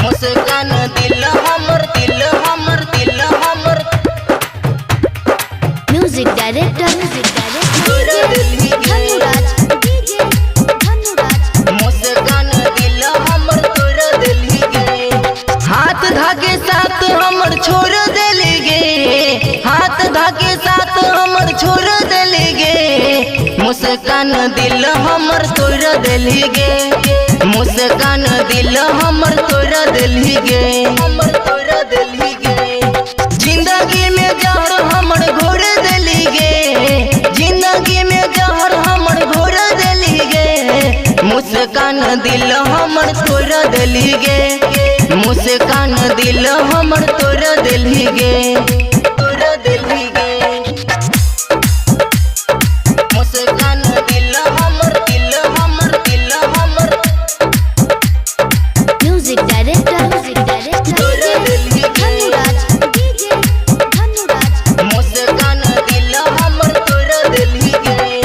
मुस्कान दिल हमर दिल हमर दिल हमर म्यूजिक डायरेक्टर मुस्कान दिल हमर तोर दिल गे हाथ धागे साथ हमर छोड़ दिल गे हाथ धागे साथ हमर छोड़ दिल गे मुस्कान दिल हमर तोर दिल गे मुस्कान दिल हमर तोर दिल गे हमर तोर दिल गे जिंदगी में जहर हमर घोर दिल गे जिंदगी में जहर हमर घोर दिल गे मुस्कान दिल हमर तोर दिल गे मुस्कान दिल हमर तोर दिल गे तोर दिल गे मुस्कान दिल हमर दिल हमर दिल हमर म्यूजिक डायरेक्टर तोर दिल गे मुस्कान दिल हमर तोर दिल गे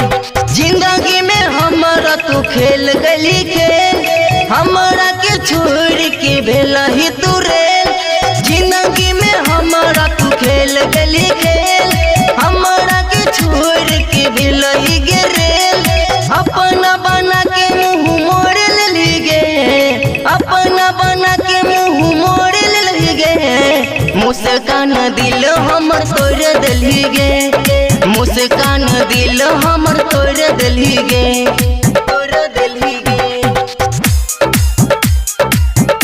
जिंदगी में हमरा तू खेल गली खेल हमरा के छोड़ के भेला ही तू रेल जिंदगी में हमरा तू खेल गली खेल हमरा के छोड़ के भेला ही गे रेल अपना बना के मुंह मोड़ ले गे अपना बना के मुंह मोड़ ले गे मुस्कान दिल हमर तोड़ दिल गे मुस्कान दिल हमर तोड़ दिल गे तोड़ दिल गे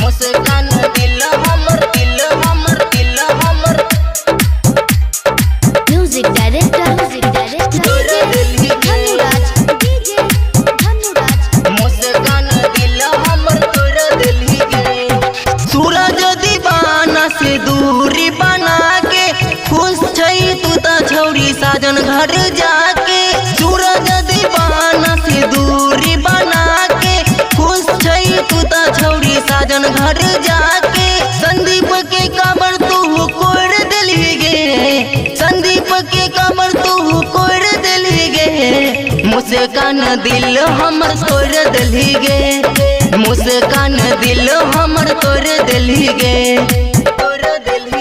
मुस्कान दिल हमर दिल हमर दिल हमर म्यूजिक डायरेक्टर तोड़ दिल गे मुस्कान दिल हमर तोड़ दिल गे सूरज दीवाना से दूरी बना के खुश छई तू त छौरी साजन घर जाके सूरज दीवाना से दूरी बना के खुश छई तू त छौरी साजन घर जाके संदीप के कमर तू कोड़ दिली गे संदीप के कमर तू कोड़ दिली गे मुस्कान दिल हमर तोड़ दिली गे मुस्कान दिल हमर तोड़ दिली गे तोड़ दिली